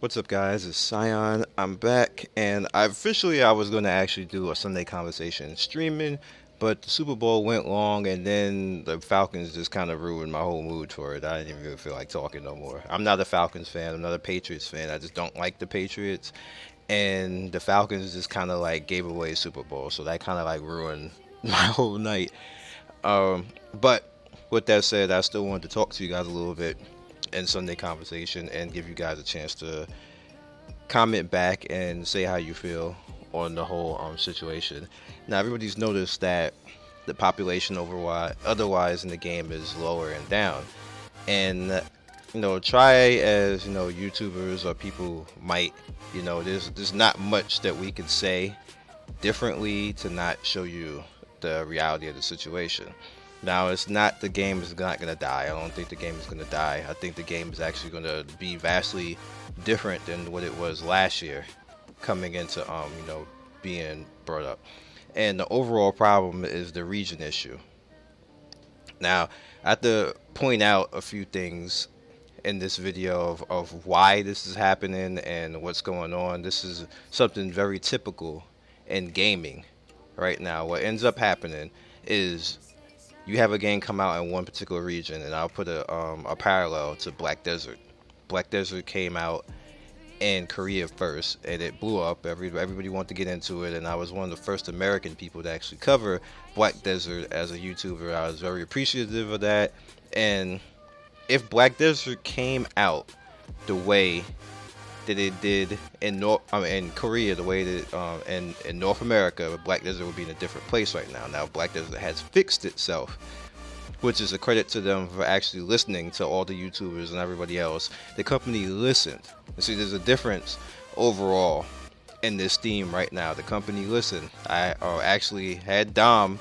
What's up, guys? It's Scion. I'm back, and I was going to actually do a Sunday conversation streaming, but the Super Bowl went long, and then the Falcons just kind of ruined my whole mood for it. I didn't even really feel like talking no more. I'm not a Falcons fan. I'm not a Patriots fan. I just don't like the Patriots, and the Falcons just kind of like gave away Super Bowl, so that kind of like ruined my whole night. But with that said, I still wanted to talk to you guys a little bit in Sunday conversation and give you guys a chance to comment back and say how you feel on the whole situation. Now, everybody's noticed that the population otherwise in the game is lower and down, and try as YouTubers or people might, there's not much that we can say differently to not show you the reality of the situation. Now, it's not the game is not going to die. I don't think the game is going to die. I think the game is actually going to be vastly different than what it was last year coming into being brought up. And the overall problem is the region issue. Now, I have to point out a few things in this video of why this is happening and what's going on. This is something very typical in gaming right now. What ends up happening is you have a game come out in one particular region, and I'll put a parallel to Black Desert. Black Desert came out in Korea first, and it blew up. Everybody wanted to get into it, and I was one of the first American people to actually cover Black Desert as a YouTuber. I was very appreciative of that. And if Black Desert came out the way that it did in Korea, the way that in North America, Black Desert would be in a different place right now. Now, Black Desert has fixed itself, which is a credit to them for actually listening to all the YouTubers and everybody else. The company listened. You see, there's a difference overall in this theme right now. The company listened. I actually had Dom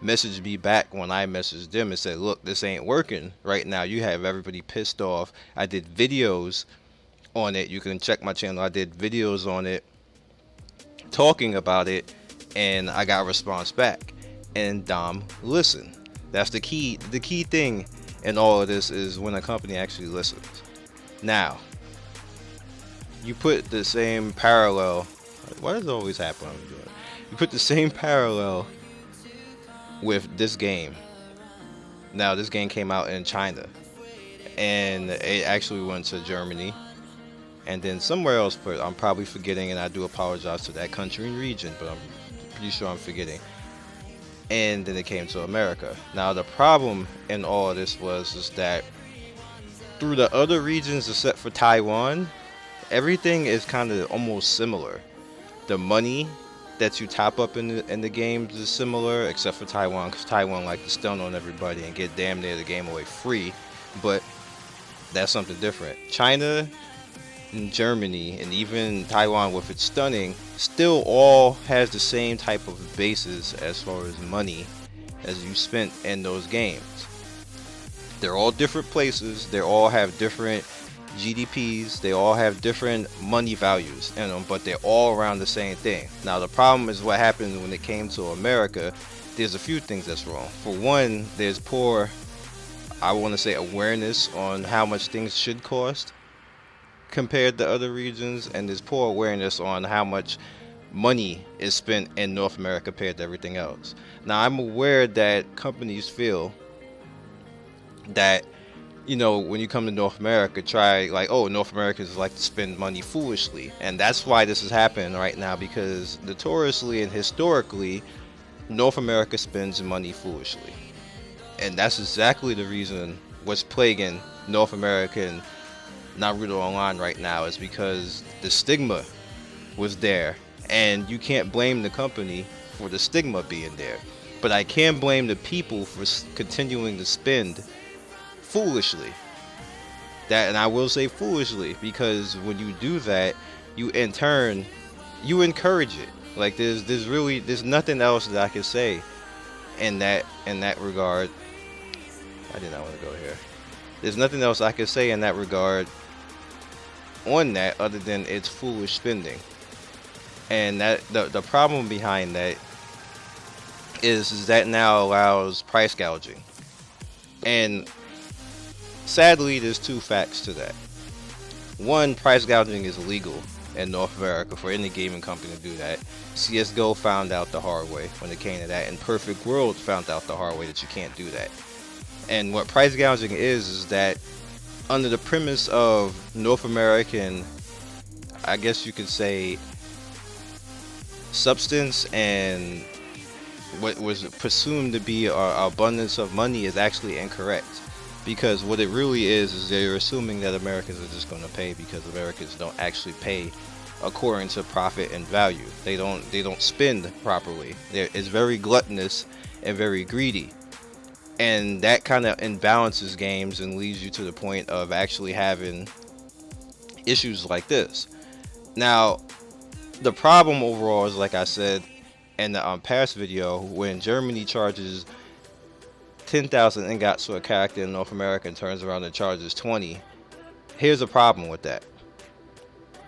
message me back when I messaged them and said, "Look, this ain't working right now. You have everybody pissed off." I did videos on it. You can check my channel. I did videos on it talking about it, and I got a response back, and Dom listened. That's the key thing in all of this is when a company actually listens. Now, you put the same parallel. Why does it always happen when I'm doing it? You put the same parallel with this game. Now, this game came out in China, and it actually went to Germany, and then somewhere else, but I'm probably forgetting, and I do apologize to that country and region, but I'm pretty sure I'm forgetting. And then it came to America. Now, the problem in all of this is that through the other regions except for Taiwan, everything is kind of almost similar. The money that you top up in the games is similar, except for Taiwan, because Taiwan like to stun on everybody and get damn near the game away free, but that's something different. China and Germany and even Taiwan with its stunning still all has the same type of basis as far as money as you spent in those games. They're all different places, they all have different GDPs, they all have different money values in them, but they're all around the same thing. Now, the problem is what happened when it came to America. There's a few things that's wrong. For one, there's poor, I want to say, awareness on how much things should cost compared to other regions, and there's poor awareness on how much money is spent in North America compared to everything else. Now, I'm aware that companies feel that when you come to North America, try like, oh, North Americans like to spend money foolishly. And that's why this is happening right now, because notoriously and historically, North America spends money foolishly. And that's exactly the reason what's plaguing North America and Naruto Online right now is because the stigma was there. And you can't blame the company for the stigma being there. But I can blame the people for continuing to spend foolishly. And I will say foolishly, because when you do that, you in turn encourage it. Like there's nothing else that I can say in that regard. I did not want to go here. There's nothing else I can say in that regard on that other than it's foolish spending. And that the problem behind that is that now allows price gouging. And sadly, there's two facts to that. one, price gouging is illegal in North America for any gaming company to do that. CSGO found out the hard way when it came to that, and Perfect World found out the hard way that you can't do that. And what price gouging is that under the premise of North American, I guess you could say, substance and what was presumed to be our abundance of money is actually incorrect. Because what it really is they're assuming that Americans are just going to pay, because Americans don't actually pay according to profit and value. They don't spend properly. It's very gluttonous and very greedy. And that kind of imbalances games and leads you to the point of actually having issues like this. Now, the problem overall is, like I said in the past video, when Germany charges 10,000 ingots for a character in North America and turns around and charges 20. Here's a problem with that.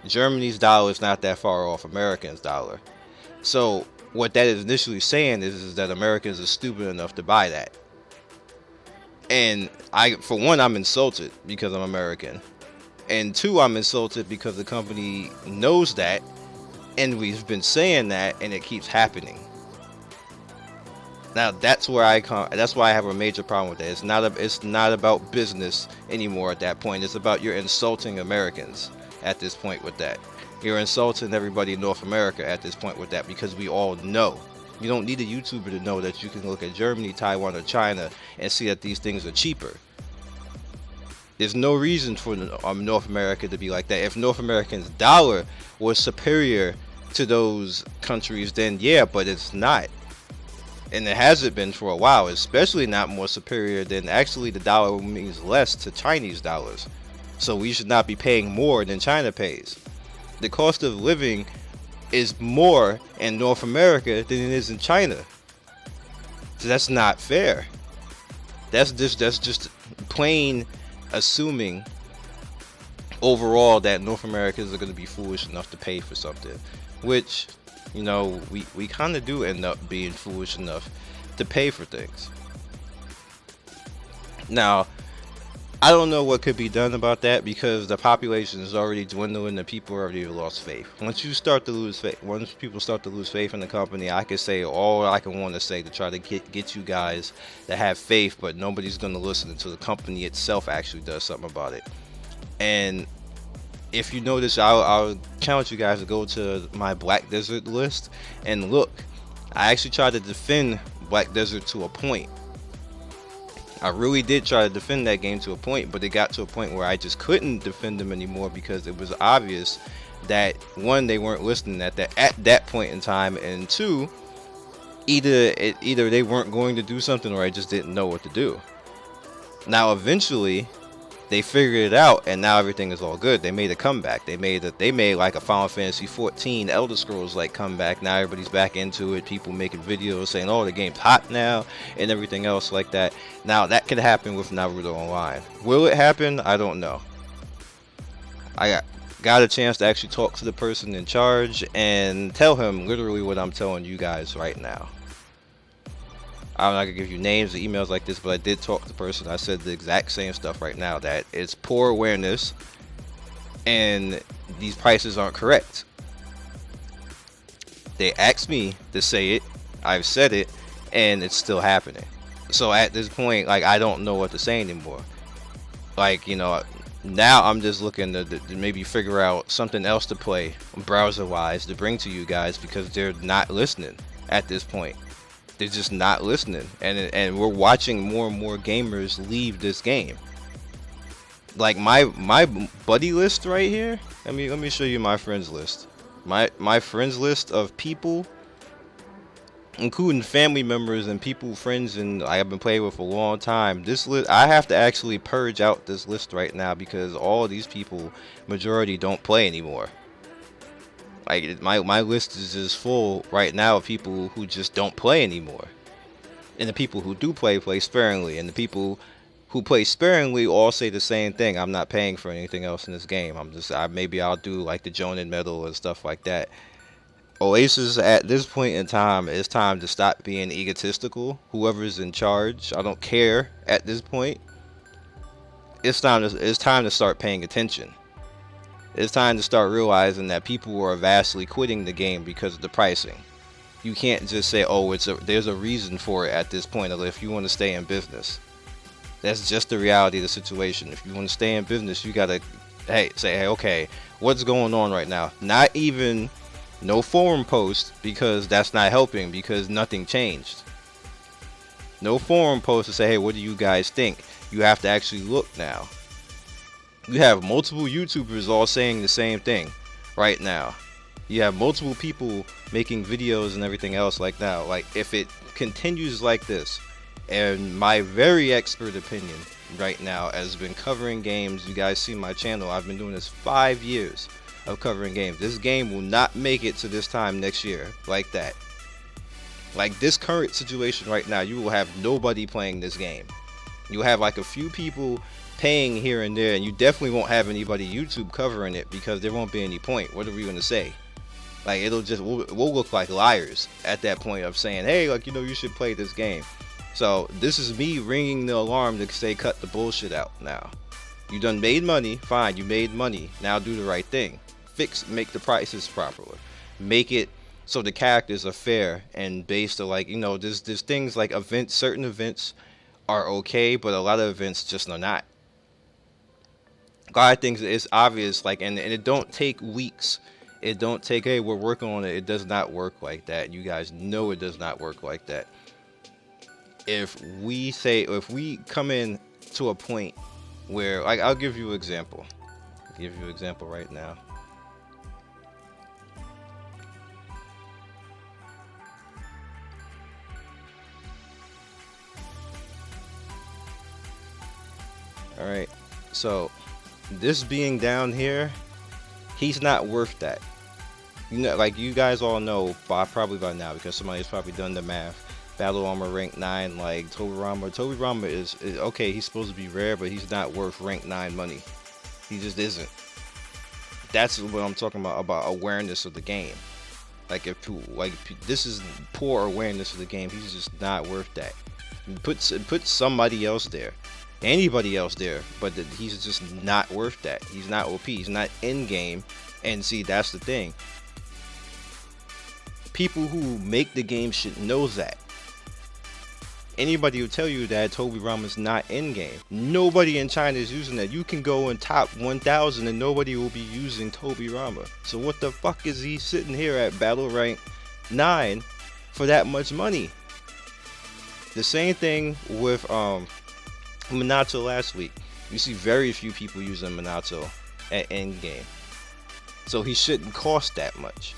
Germany's dollar is not that far off Americans' dollar. So what that is initially saying is that Americans are stupid enough to buy that. And for one, I'm insulted because I'm American. And two, I'm insulted because the company knows that, and we've been saying that, and it keeps happening. Now that's where that's why I have a major problem with that. It's not about business anymore at that point. It's about you're insulting Americans at this point with that. You're insulting everybody in North America at this point with that, because we all know. You don't need a YouTuber to know that you can look at Germany, Taiwan, or China and see that these things are cheaper. There's no reason for North America to be like that. If North America's dollar was superior to those countries, then yeah, but it's not. And it hasn't been for a while, especially not more superior than actually the dollar means less to Chinese dollars. So we should not be paying more than China pays. The cost of living is more in North America than it is in China. So that's not fair. That's just plain assuming overall that North Americans are going to be foolish enough to pay for something, which, you know, we kind of do end up being foolish enough to pay for things. Now, I don't know what could be done about that, because the population is already dwindling and people already lost faith. Once people start to lose faith in the company, I can say all I can want to say to try to get you guys to have faith, but nobody's going to listen until the company itself actually does something about it. And if you notice, I'll challenge you guys to go to my Black Desert list and look. I actually tried to defend Black Desert to a point. I really did try to defend that game to a point, but it got to a point where I just couldn't defend them anymore, because it was obvious that one, they weren't listening at that point in time, and two, either they weren't going to do something or I just didn't know what to do. Now eventually they figured it out, and now everything is all good. They made a comeback. They made like a Final Fantasy 14 Elder Scrolls like comeback. Now everybody's back into it. People making videos saying, "Oh, the game's hot now," and everything else like that. Now that could happen with Naruto Online. Will it happen? I don't know. I got a chance to actually talk to the person in charge and tell him literally what I'm telling you guys right now. I'm not gonna give you names or emails like this, but I did talk to the person. I said the exact same stuff right now, that it's poor awareness and these prices aren't correct. They asked me to say it, I've said it, and it's still happening. So at this point, like, I don't know what to say anymore. Like, you know, now I'm just looking to maybe figure out something else to play browser wise to bring to you guys, because they're not listening at this point. They're just not listening, and we're watching more and more gamers leave this game. Like my buddy list right here. Let me show you my friends list. My friends list of people, including family members and friends and I've been playing with for a long time. This list, I have to actually purge out this list right now, because all of these people, majority, don't play anymore. Like, my list is just full right now of people who just don't play anymore. And the people who do play sparingly. And the people who play sparingly all say the same thing: I'm not paying for anything else in this game. Maybe I'll do like the Jonin medal and stuff like that. Oasis, at this point in time, it's time to stop being egotistical. Whoever's in charge, I don't care at this point. It's time to start paying attention. It's time to start realizing that people are vastly quitting the game because of the pricing. You can't just say, "Oh, there's a reason for it at this point." If you want to stay in business, that's just the reality of the situation. If you want to stay in business, you gotta, say, "Hey, okay, what's going on right now?" Not even no forum post, because that's not helping, because nothing changed. No forum post to say, "Hey, what do you guys think?" You have to actually look now. You have multiple YouTubers all saying the same thing right now. You have multiple people making videos and everything else like now. Like, if it continues like this, and my very expert opinion right now has been covering games. You guys see my channel. I've been doing this 5 years of covering games. This game will not make it to this time next year like that. Like this current situation right now, you will have nobody playing this game. You'll have like a few people paying here and there, and you definitely won't have anybody YouTube covering it, because there won't be any point. What are we going to say? Like, we'll look like liars at that point of saying, "Hey, like, you should play this game." So this is me ringing the alarm to say, cut the bullshit out now. You done made money, fine, you made money. Now do the right thing. Make the prices properly. Make it so the characters are fair and based on, like, there's things like events. Certain events are okay, but a lot of events just are not. A lot of things, it's obvious, like, and it don't take weeks. It don't take, "Hey, we're working on it." It does not work like that. You guys know it does not work like that. If we come in to a point where, like, I'll give you an example. Right now. All right. So this being down here, he's not worth that. Like, you guys all know probably by now, because somebody's probably done the math. Battle Armor rank 9, like Toby Rama is okay. He's supposed to be rare, but he's not worth rank 9 money. He just isn't. That's what I'm talking about awareness of the game. Like, this is poor awareness of the game. He's just not worth that. Put somebody else there, anybody else there, but he's just not worth that. He's not OP. He's not in game. And see, that's the thing. People who make the game should know that. Anybody will tell you that Toby Rama's not in game. Nobody in China is using that. You can go in top 1,000 and nobody will be using Toby Rama. So what the fuck is he sitting here at battle rank 9 for that much money? The same thing with Minato last week. You see very few people using Minato at end game. So he shouldn't cost that much.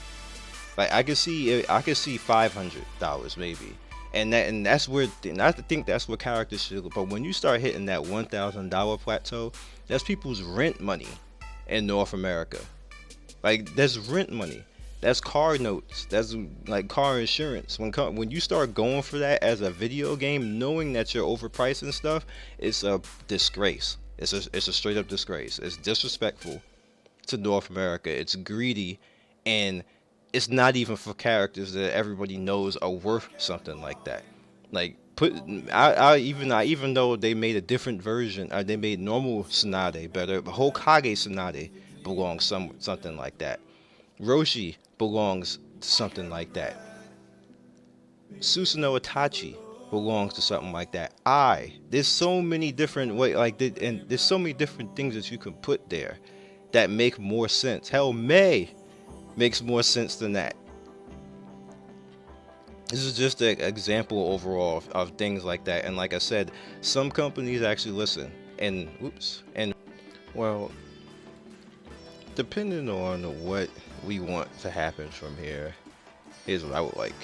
Like, I could see $500 maybe. And that's where, I think that's where characters should look. But when you start hitting that $1,000 plateau, that's people's rent money in North America. Like, that's rent money. That's car notes. That's like car insurance. When you start going for that as a video game, knowing that you're overpriced and stuff, it's a disgrace. It's a straight up disgrace. It's disrespectful to North America. It's greedy, and it's not even for characters that everybody knows are worth something like that. Like, even though they made a different version, they made normal Tsunade better. Hokage Tsunade belongs something like that. Roshi belongs to something like that. Susanoo Itachi belongs to something like that. There's so many different and there's so many different things that you can put there that make more sense. Hell, May makes more sense than that. This is just an example overall of things like that. And like I said, some companies actually listen. And well, depending on what we want to happen from here, here's what I would like.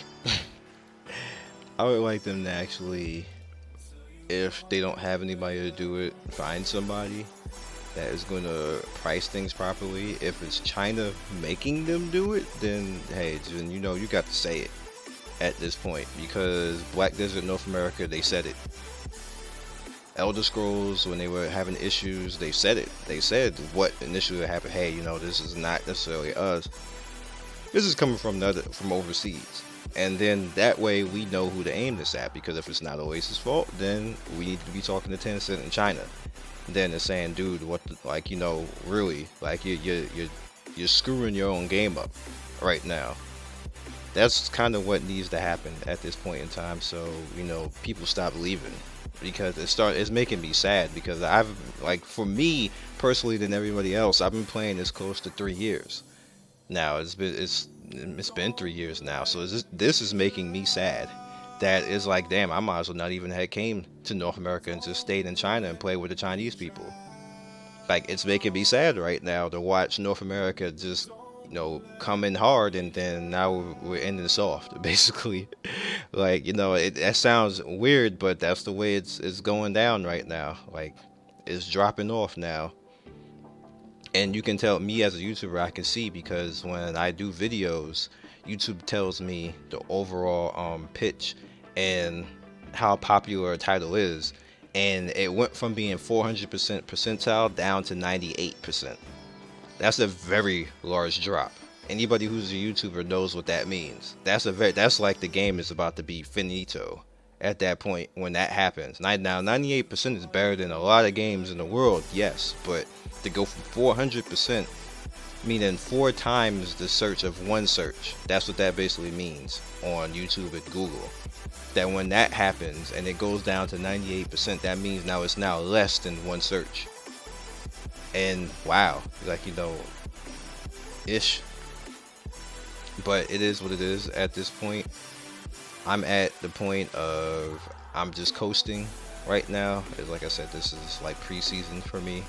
I would like them to actually, if they don't have anybody to do it, find somebody that is going to price things properly. If it's China making them do it, then hey, you got to say it at this point, because Black Desert North America, they said it. Elder Scrolls, when they were having issues, they said it. They said what initially happened. Hey, this is not necessarily us. This is coming from overseas. And then that way we know who to aim this at, because if it's not always his fault, then we need to be talking to Tencent in China. Then it's saying, dude, what, like, really, like you're screwing your own game up right now. That's kind of what needs to happen at this point in time, so people stop leaving, because it's making me sad, because I've, like, for me personally than everybody else, I've been playing this close to 3 years now. It's been 3 years now, so this is making me sad. That is like, damn, I might as well not even have came to North America and just stayed in China and played with the Chinese people. Like, it's making me sad right now to watch North America just come in hard, and then now we're ending soft, basically. Like, that sounds weird, but that's the way it's going down right now. Like, it's dropping off now. And you can tell, me as a YouTuber, I can see, because when I do videos, YouTube tells me the overall pitch and how popular a title is, and it went from being 400% percentile down to 98%. That's a very large drop. Anybody who's a YouTuber knows what that means. That's like the game is about to be finito at that point when that happens. Now 98% is better than a lot of games in the world, yes, but to go from 400%, meaning 4 times the search of one search, that's what that basically means on YouTube and Google. That when that happens and it goes down to 98%, that means now it's now less than one search. And wow, like, ish. But it is what it is at this point. I'm at the point of, I'm just coasting right now. Like I said, this is like preseason for me.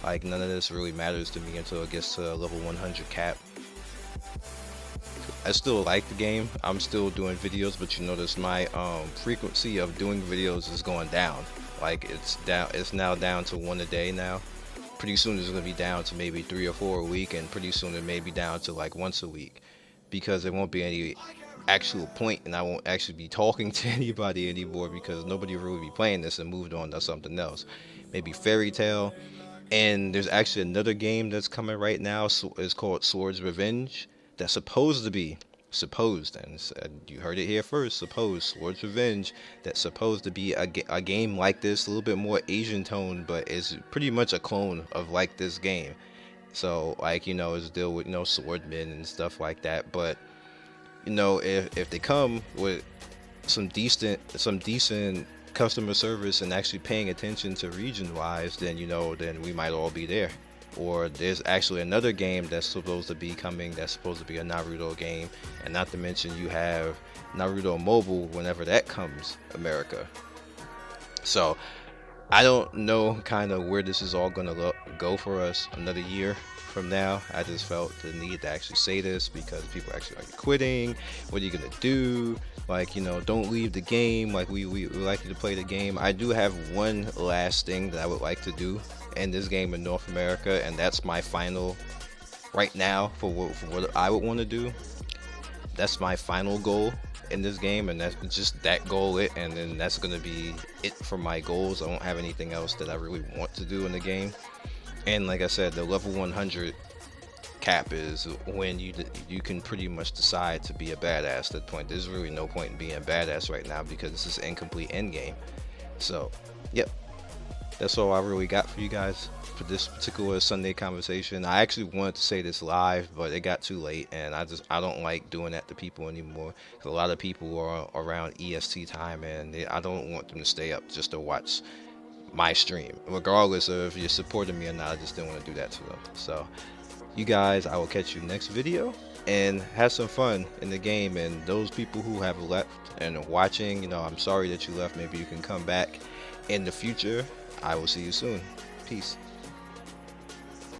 Like, none of this really matters to me until it gets to a level 100 cap. I still like the game. I'm still doing videos, but you notice my frequency of doing videos is going down. Like, it's now down to 1 a day now. Pretty soon it's going to be down to maybe 3 or 4 a week, and pretty soon it may be down to like once a week, because there won't be any actual point, and I won't actually be talking to anybody anymore, because nobody will really be playing this and moved on to something else. Maybe Fairy Tale. And there's actually another game that's coming right now. So it's called Swords Revenge. That's supposed to be, and you heard it here first, Swords Revenge. That's supposed to be a game like this, a little bit more Asian tone, but it's pretty much a clone of like this game. So, like, it's deal with swordmen and stuff like that. But if they come with some decent customer service and actually paying attention to region wise, then then we might all be there. Or there's actually another game that's supposed to be coming, that's supposed to be a Naruto game, and not to mention you have Naruto Mobile whenever that comes America. So I don't know kind of where this is all gonna go for us another year from now. I just felt the need to actually say this, because people actually are quitting. What are you gonna do? Like, don't leave the game. Like, we like you to play the game. I do have one last thing that I would like to do in this game in North America, and that's my final right now for what I would want to do. That's my final goal in this game, and that's just that goal and then that's gonna be it for my goals. I don't have anything else that I really want to do in the game. And like I said, the level 100 cap is when you can pretty much decide to be a badass. At that point, there's really no point in being a badass right now, because it's an incomplete end game. So yep, that's all I really got for you guys for this particular Sunday conversation. I actually wanted to say this live, but it got too late, and I don't like doing that to people anymore, because a lot of people are around EST time, and I don't want them to stay up just to watch my stream, regardless of if you're supporting me or not. I just didn't want to do that to them. So you guys, I will catch you next video, and have some fun in the game. And those people who have left and are watching, I'm sorry that you left. Maybe you can come back in the future. I will see you soon. Peace.